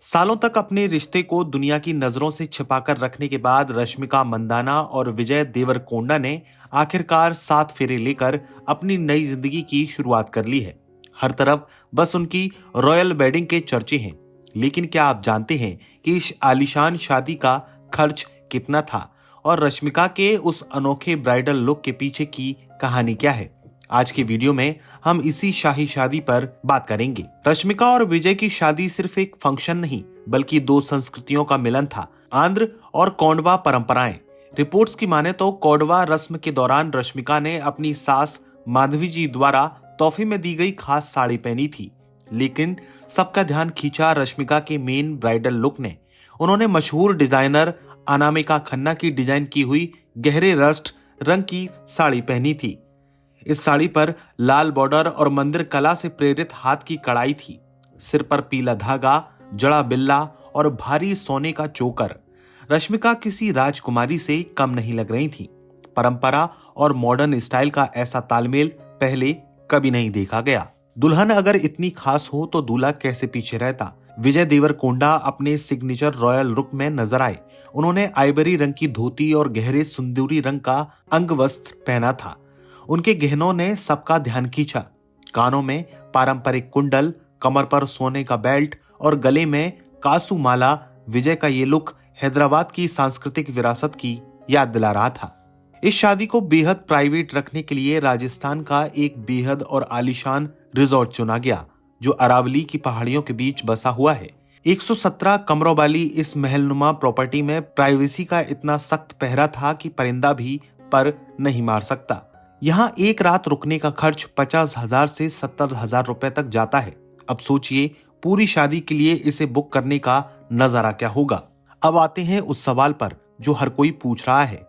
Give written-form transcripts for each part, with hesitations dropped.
सालों तक अपने रिश्ते को दुनिया की नजरों से छिपाकर रखने के बाद रश्मिका मंदाना और विजय देवरकोंडा ने आखिरकार 7 फेरे लेकर अपनी नई जिंदगी की शुरुआत कर ली है। हर तरफ बस उनकी रॉयल वेडिंग के चर्चे हैं। लेकिन क्या आप जानते हैं कि इस आलीशान शादी का खर्च कितना था और रश्मिका के उस अनोखे ब्राइडल लुक के पीछे की कहानी क्या है? आज की वीडियो में हम इसी शाही शादी पर बात करेंगे। रश्मिका और विजय की शादी सिर्फ एक फंक्शन नहीं बल्कि दो संस्कृतियों का मिलन था, आंध्र और कोंडवा परंपराएं। रिपोर्ट्स की माने तो कोंडवा रस्म के दौरान रश्मिका ने अपनी सास माधवी जी द्वारा तोहफे में दी गई खास साड़ी पहनी थी। लेकिन सबका ध्यान खींचा रश्मिका के मेन ब्राइडल लुक ने। उन्होंने मशहूर डिजाइनर अनामिका खन्ना की डिजाइन की हुई गहरे रस्ट रंग की साड़ी पहनी थी। इस साड़ी पर लाल बॉर्डर और मंदिर कला से प्रेरित हाथ की कढ़ाई थी। सिर पर पीला धागा, जड़ा बिल्ला और भारी सोने का चोकर। रश्मिका किसी राजकुमारी से कम नहीं लग रही थी। परंपरा और मॉडर्न स्टाइल का ऐसा तालमेल पहले कभी नहीं देखा गया। दुल्हन अगर इतनी खास हो तो दूल्हा कैसे पीछे रहता? विजय देवरकोंडा अपने सिग्नेचर रॉयल लुक में नजर आए। उन्होंने आइवरी रंग की धोती और गहरे सिंदूरी रंग का अंगवस्त्र पहना था। उनके गहनों ने सबका ध्यान खींचा। कानों में पारंपरिक कुंडल, कमर पर सोने का बेल्ट और गले में कासू माला। विजय का ये लुक हैदराबाद की सांस्कृतिक विरासत की याद दिला रहा था। इस शादी को बेहद प्राइवेट रखने के लिए राजस्थान का एक बेहद और आलीशान रिजॉर्ट चुना गया, जो अरावली की पहाड़ियों के बीच बसा हुआ है। 117 कमरों वाली इस महलनुमा प्रॉपर्टी में प्राइवेसी का इतना सख्त पहरा था कि परिंदा भी पर नहीं मार सकता। यहाँ एक रात रुकने का खर्च 50,000 से 70,000 रुपए तक जाता है। अब सोचिए पूरी शादी के लिए इसे बुक करने का नजारा क्या होगा। अब आते हैं उस सवाल पर जो हर कोई पूछ रहा है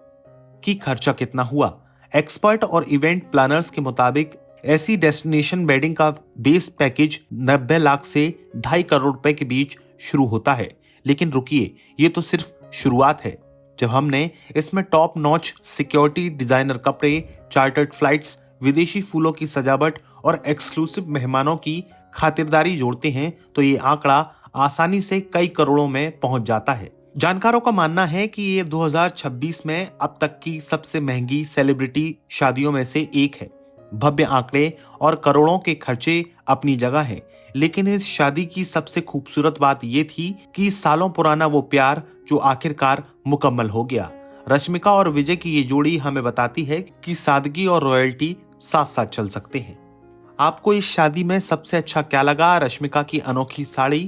कि खर्चा कितना हुआ। एक्सपर्ट और इवेंट प्लानर्स के मुताबिक ऐसी डेस्टिनेशन वेडिंग का बेस पैकेज 90 लाख से 2.5 करोड़ रुपए के बीच शुरू होता है। लेकिन रुकिए, ये तो सिर्फ शुरुआत है। जब हमने इसमें टॉप नॉच सिक्योरिटी, डिजाइनर कपड़े, चार्टर्ड फ्लाइट्स, विदेशी फूलों की सजावट और एक्सक्लूसिव मेहमानों की खातिरदारी जोड़ते हैं तो ये आंकड़ा आसानी से कई करोड़ों में पहुंच जाता है। जानकारों का मानना है कि ये 2026 में अब तक की सबसे महंगी सेलिब्रिटी शादियों में से एक है। भव्य आंकड़े और करोड़ों के खर्चे अपनी जगह हैं, लेकिन इस शादी की सबसे खूबसूरत बात यह थी कि सालों पुराना वो प्यार जो आखिरकार मुकम्मल हो गया। रश्मिका और विजय की ये जोड़ी हमें बताती है कि सादगी और रॉयल्टी साथ साथ चल सकते हैं। आपको इस शादी में सबसे अच्छा क्या लगा? रश्मिका की अनोखी साड़ी,